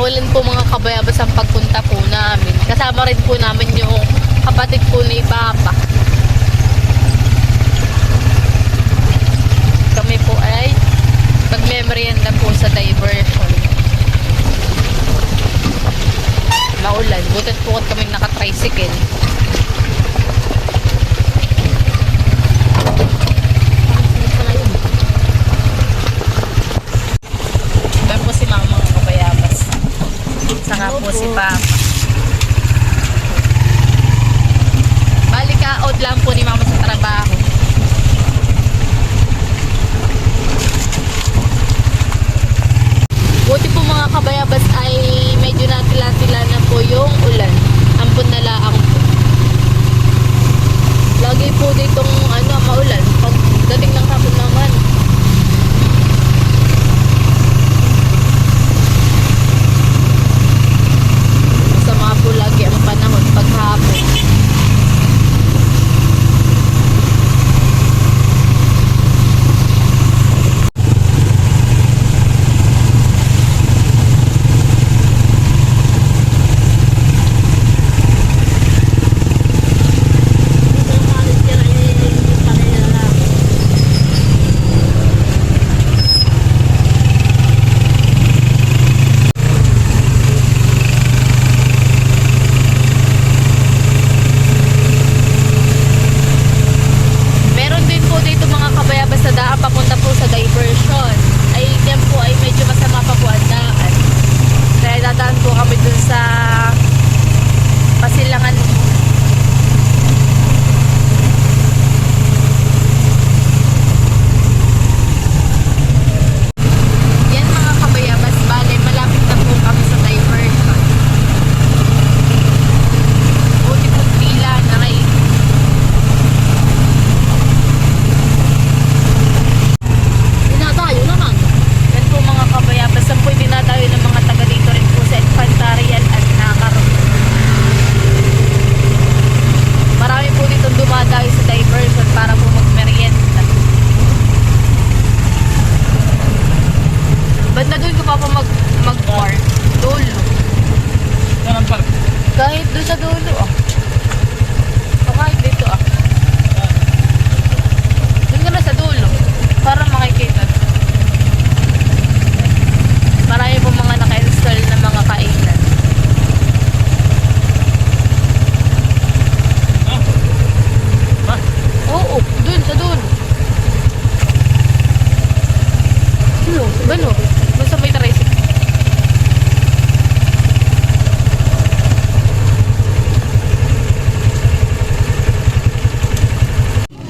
Maulan po mga kabayabas ang pagpunta po namin. Kasama rin po namin yung kapatid po ni Papa. Kami po ay magme-merienda po sa diversion. Maulan. Butit po kami naka-tricycle. Iba po si Mama mga kabayabas. Saka po si Papa. Balik out lang po ni Mama sa trabaho. Buti po mga kabayabas ay medyo natila-tila na po yung ulan. Ampun na laang po. Lagi po ditong maulan. Pag dating ng hapon naman. Masama po lagi ang panahon paghapon. mag-park. Dulo. Saan ang park? Kahit doon sa dulo O kahit dito Doon ka na sa dulo. Para makikita. Marami po mga naka-install na mga kainan. Oo, doon sa dulo. Dulo, bano? Basta may tricycle.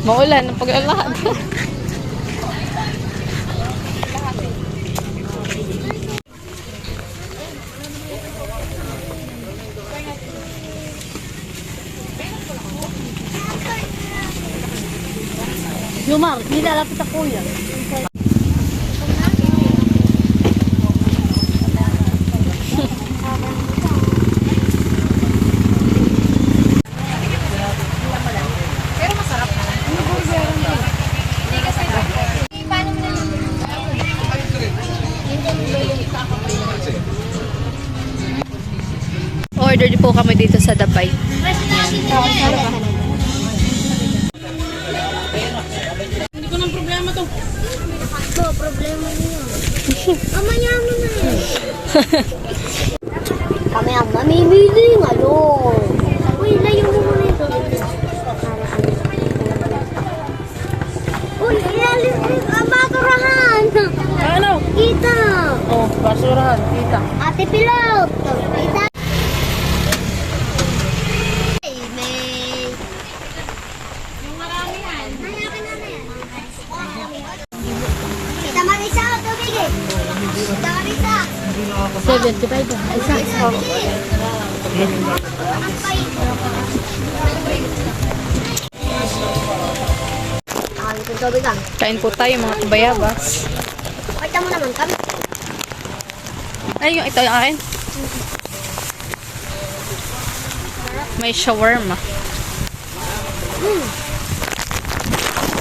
Maulan ang pag-alahad. Lumar, nilalapit ako yan. Pero masarap na. Order din po kami dito sa Dabay. Hindi ko ng problema to. Ito, problema niyo. Mamaya mo na yan. Kami ang mamimili ng ano. Uy, layo mo muna ito. Uy, ilalim ang basurahan. Ano? Kita. Oh, basurahan. Kita. Ate Pilot. Kita. Yung maramihan. Hanapin na yan. Kita Marisa, tubig eh. Kita Marisa. 75 Isa. Kain po tayo mga kabayabas. Pakita mo naman kami. Ay, yung ito yung akin. May shawarma.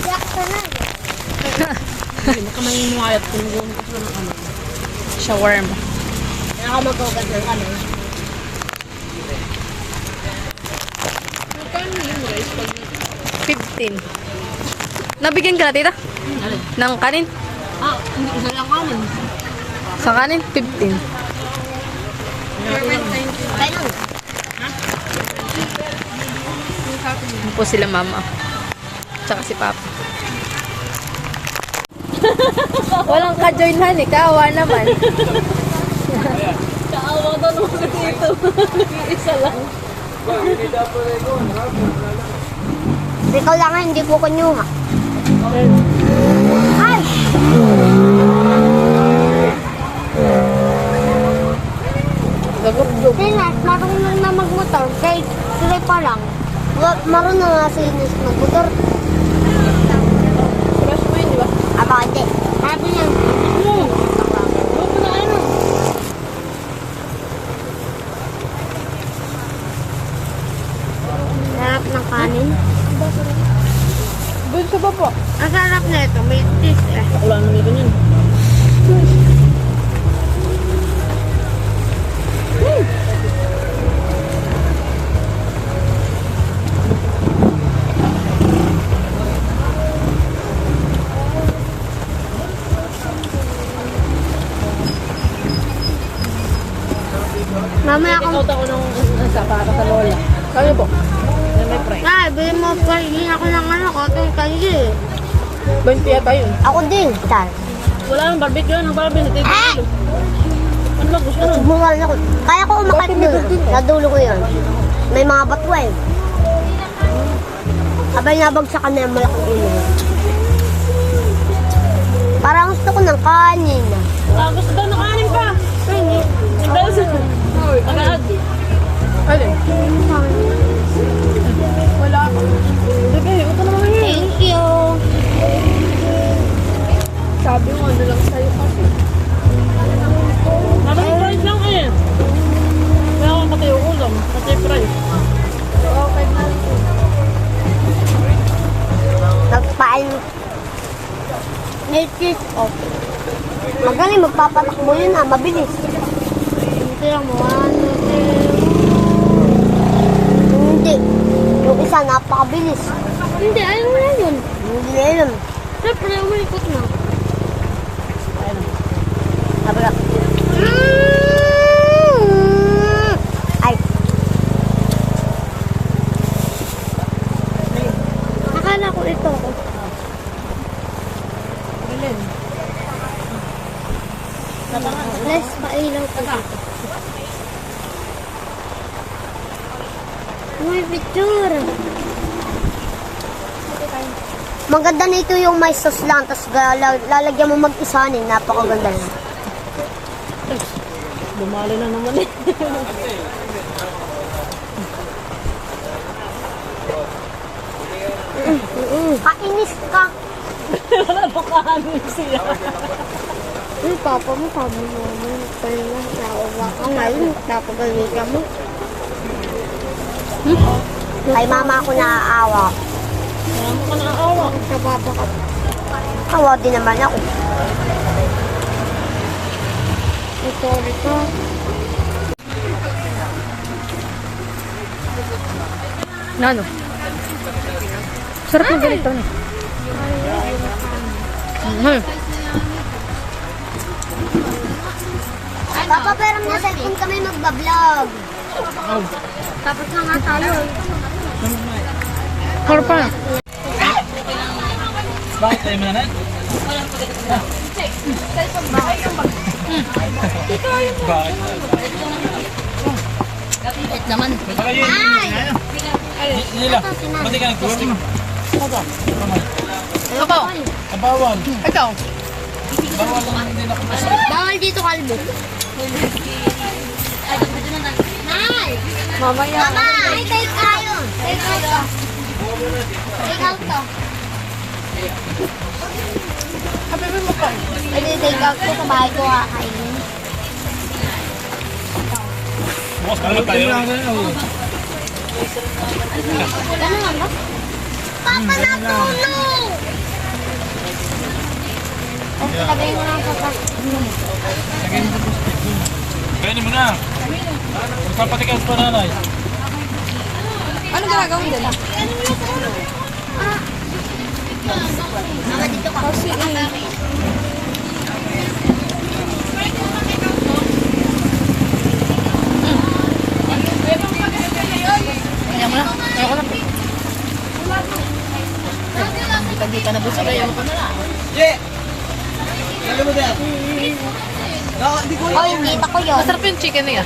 Yak ka na. Shawarma. Ako magkugat ng kamay. Magkano yung rice pag 15. Nabigyan ka na, tita? Ng kanin? Ah, hindi isa lang kanin. Sa kanin, 15. Kaya lang. Yan po sila mama. Tsaka si papa. Walang ka-joinhan eh. Kaawa naman. Kaawa daw naman dito. Isa lang. Ikaw lang nga, hindi ko kunyuha. Ay! Gagubdog. Sinas, marunong na magmotor. Kahit sila pa lang. Marunong na sinas magmotor. Crush mo yun, di ba? Aba, hindi. Sabi niya. Huwag na ano. Sarap ng kanin. Doon sa baba. Ang sarap na ito. May cheese eh. Wala naman ito yun. Mamaya ako. Out ako ng para sa lola. Kaya po. May price. Ay, bilhin mo pa rin ako ng ano, cotton candy. 20 yata yun. Ako din. Saan? Wala nang barbecue. Ang barbecue. Ah! Ano ba gusto nun? Bumal na ko. Kaya ko umakit doon. Nadulo ko yun. May mga batwa eh. Abay nabagsakan na yung malaking ulo. Parang gusto ko ng kanin. Gusto daw na kanin pa. Hindi. Dahil sa... Agad. Alin? Wala ako. Sige, ito naman yun. Thank you. Sabi mo, ano lang sa'yo kasi. Maraming price lang eh. Kaya ako pati yung ulam. Pati price. Okay na. Nagpain. May cheese off. Magaling, magpapatakbo yun ah. Mabilis. Ito lang mo. Hindi. Yung isa, napakabilis. Hindi, ayaw mo na yun. Hindi na yun. Siyempre, umilikot na. Habla. Ay. Akala ko ito ako. Alin? Less pailaw ko. May picture. Maganda nito yung may sauce lang, tapos lalagyan mo mag-isanin. Napakaganda na. Bumali na naman eh. Kainis ka. Wala na kahanin siya. Uy, papa mo, sabi mo naman. Kaya na, nauwa ka ngayon. Napagalitan mo. Kay mama ako naaawa. Wala mo ka naawa. Sa papa ka. Awa din naman ako. Sorry ka. Ano? Sarap ng ganito na. Papa, pero na cellphone kami magbablog. Tapos na nga tayo. Harap pa. Bakit tayo mananan? Bakit? Wait naman. Baka yun. Nila, mati ka nag-posting. Ako. Bawal. Ikaw. Bawal lang hindi na posting. Bawal dito kalbo. Nay! Mamaya. Mama! Ay, take tayo. Take out to. Take out to. Sabi mo pa. Pwede take out to sa bahay ko kakainin. Bukas ka naman tayo. Ano nga ba? Papa, natulong! Okay, lagay mo lang sa pag. Kainin mo na. Magpapatikas pa nanay. Ano gagawin din? Kasi Ayaw mo na. Ayaw ko na. Hindi ka nabusog. Ayaw ko na lang. Oy, kita ko yun. Masarap yung chicken niya.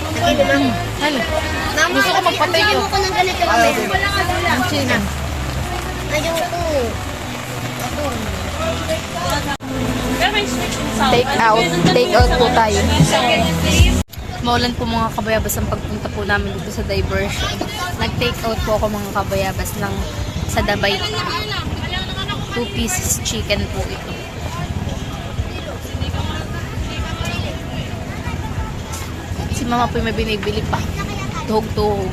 Ano? Mama, Gusto ko magpatay bigyan yun. mo ko ng ganito mamaya. Ang chicken. Ayaw ko. Take out. Take out po tayo. Maulan po mga kabayabas ang pagpunta po namin dito sa diversion. Nag-take out po ako mga kabayabas ng sa Dabay. 2 pieces chicken po ito. Si mama po may binibili pa. Tuhog-tuhog.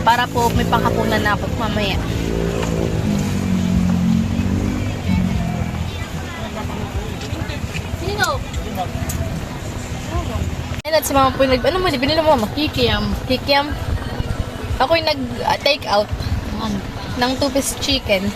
Para po may panghapunan na ako mamaya. Sino? Ayun at si mama po yung ano mo, binili mo mama? Kikiam. Kikiam. Ako yung nag-take out ng 2 piece chicken.